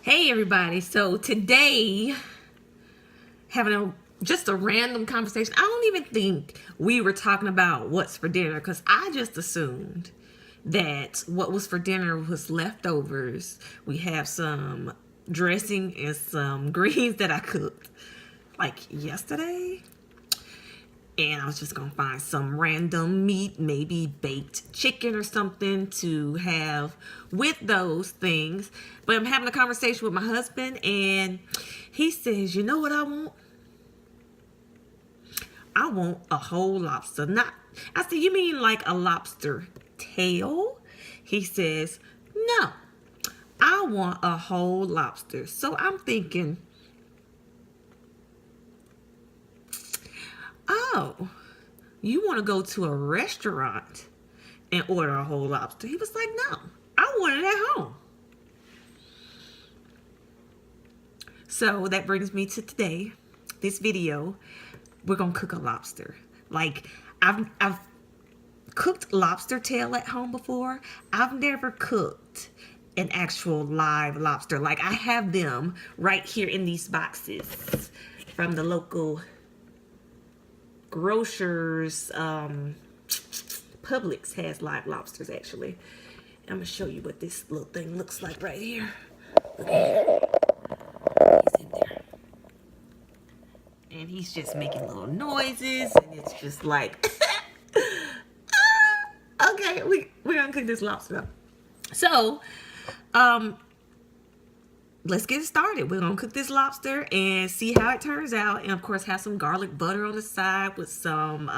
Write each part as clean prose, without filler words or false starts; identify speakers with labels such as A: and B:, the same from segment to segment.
A: Hey everybody, so today having just a random conversation. I don't even think we were talking about what's for dinner because I just assumed that what was for dinner was leftovers. We have some dressing and some greens that I cooked like yesterday. And I was just gonna find some random meat, maybe baked chicken or something to have with those things. But I'm having a conversation with my husband, and he says, "You know what I want? I want a whole lobster." Not, I said, "You mean like a lobster tail?" He says, "No, I want a whole lobster." So I'm thinking, oh, you want to go to a restaurant and order a whole lobster? He was like, "No, I want it at home." So that brings me to today. This video, we're gonna cook a lobster. Like I've cooked lobster tail at home before. I've never cooked an actual live lobster. Like I have them right here in these boxes from the local grocers. Publix has live lobsters actually. I'm gonna show you what this little thing looks like right here. Okay. He's in there. And he's just making little noises, and it's just like, okay, we're gonna cook this lobster up. So, um, let's get started. We're gonna cook this lobster and see how it turns out, and of course, have some garlic butter on the side with some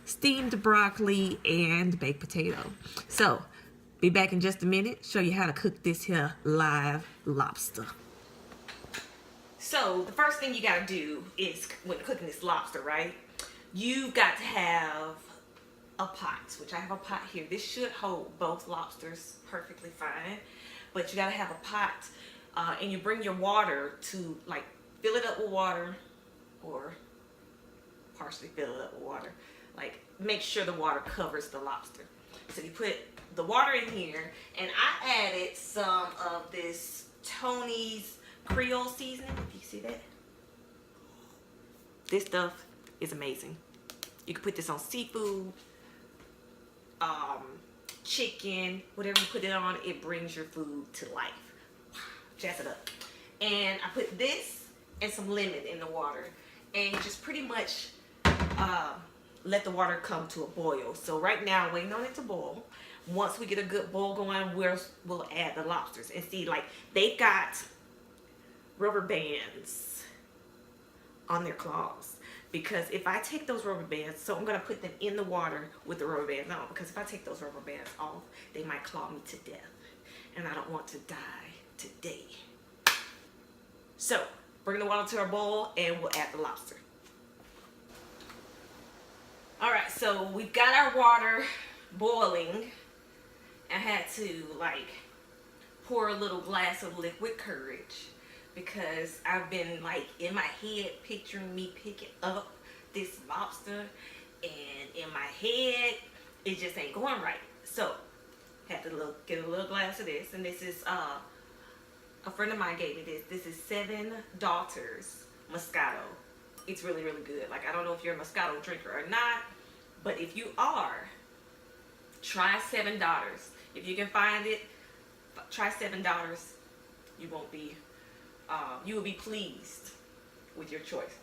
A: steamed broccoli and baked potato. So, be back in just a minute. Show you how to cook this here live lobster. So the first thing you gotta do is when cooking this lobster, right? You've got to have a pot, which I have a pot here. This should hold both lobsters perfectly fine, but you gotta have a pot, and you bring your water to like fill it up with water, or partially fill it up with water. Like make sure the water covers the lobster. So you put the water in here, and I added some of this Tony's Creole seasoning, if you see that. This stuff is amazing. You can put this on seafood, chicken, whatever you put it on, it brings your food to life. Jazz it up. And I put this and some lemon in the water, and just pretty much let the water come to a boil. So right now, waiting on it to boil. Once we get a good boil going, we'll add the lobsters. And see, like, they've got rubber bands on their claws, because if I take those rubber bands, so I'm going to put them in the water with the rubber bands on, because if I take those rubber bands off, they might claw me to death, and I don't want to die today. So bring the water to a boil, and we'll add the lobster. All right, so we've got our water boiling. I had to like pour a little glass of liquid courage, because I've been like in my head picturing me picking up this lobster, and in my head it just ain't going right. So had to get a little glass of this, and this is a friend of mine gave me this. This is 7 Daughters Moscato. It's really, really good. Like, I don't know if you're a Moscato drinker or not, but if you are, try 7 Daughters. If you can find it, try 7 Daughters. You won't be, you will be pleased with your choice.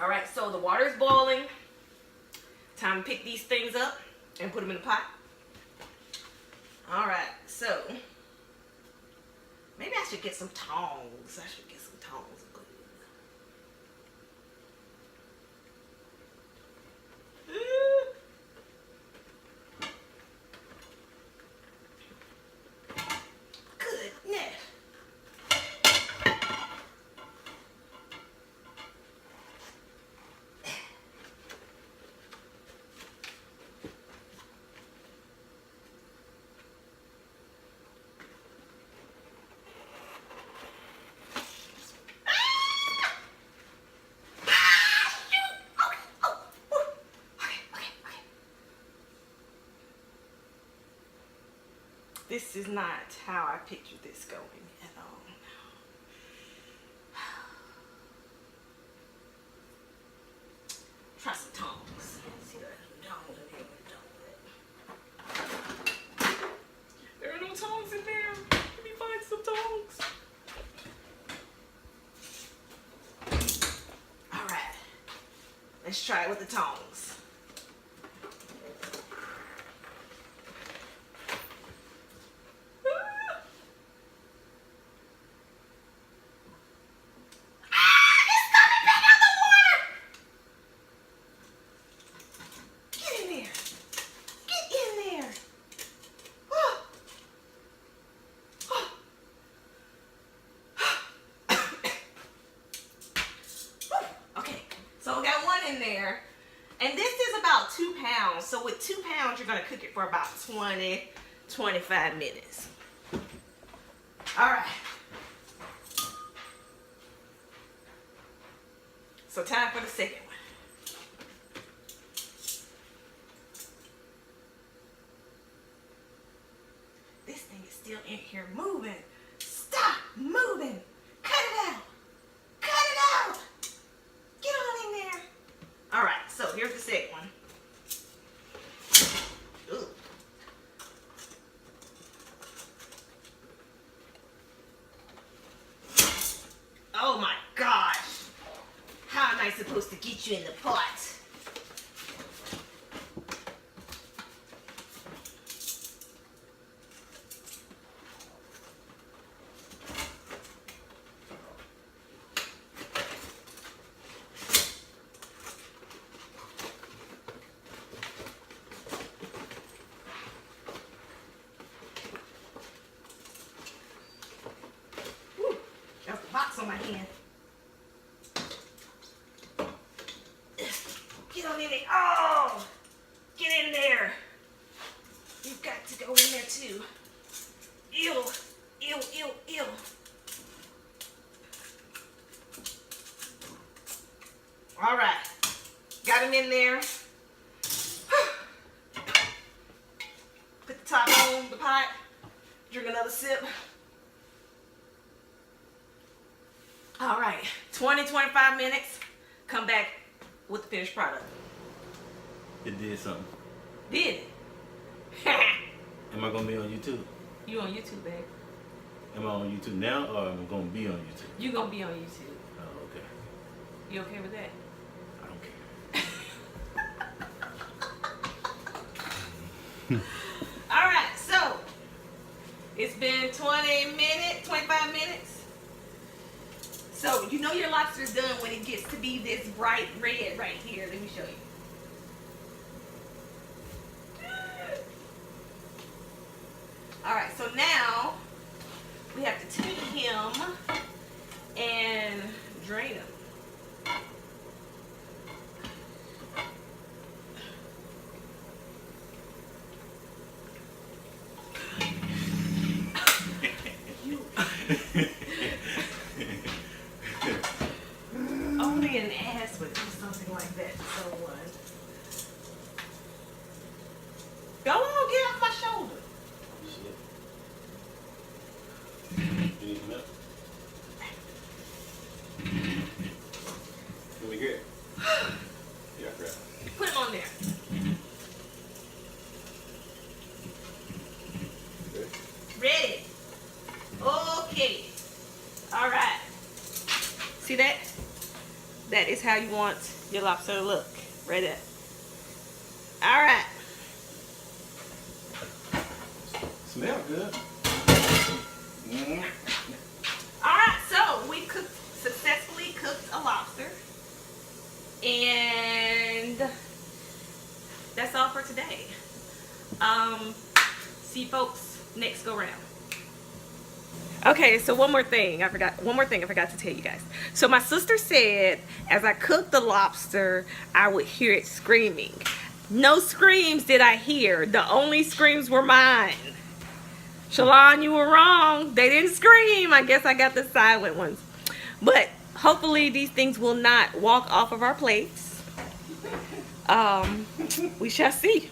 A: All right, so the water is boiling. Time to pick these things up and put them in the pot. All right, so maybe I should get some tongs. I should get some tongs. Goodness. This is not how I pictured this going at all. Try some tongs. See that tongs in here. There are no tongs in there. Let me find some tongs. All right. Let's try it with the tongs. So we got one in there, and this is about 2 pounds. So with 2 pounds, you're gonna cook it for about 20, 25 minutes. All right. So time for the second one. This thing is still in here moving. Stop moving. Cut it out. Cut it out. Get on in there. All right, so here's the second one. Ooh. Oh my gosh. How am I supposed to get you in the pot? Box on my hand. Get on in there. Oh! Get in there. You've got to go in there too. Ew. Ew, ew, ew. All right. Got him in there. Put the top on the pot. Drink another sip. All right, 20, 25 minutes. Come back with the finished product.
B: It did something.
A: Did it?
B: Am I gonna be on YouTube?
A: You on YouTube, babe.
B: Am I on YouTube now, or am I gonna be on YouTube?
A: You gonna be on YouTube.
B: Oh, okay.
A: You okay with that?
B: I don't care.
A: All right, so it's been 20 minutes, 25 minutes. So you know your lobster's done when it gets to be this bright red right here. Let me show you. All right, so now we have to take him and drain him. Only an ass would do something like that to someone. Go on, get off my shoulder.
B: You need some milk? Can we get it? Yeah, grab it.
A: Put him on there. Ready? Okay. All right. See that? That is how you want your lobster to look. Right there. All right.
B: Smell good.
A: All right. So we successfully cooked a lobster, and that's all for today. See you folks next go round. Okay, so one more thing I forgot to tell you guys. So my sister said as I cooked the lobster, I would hear it screaming. No screams did I hear. The only screams were mine. Shalon, you were wrong. They didn't scream. I guess I got the silent ones. But hopefully these things will not walk off of our plates. We shall see.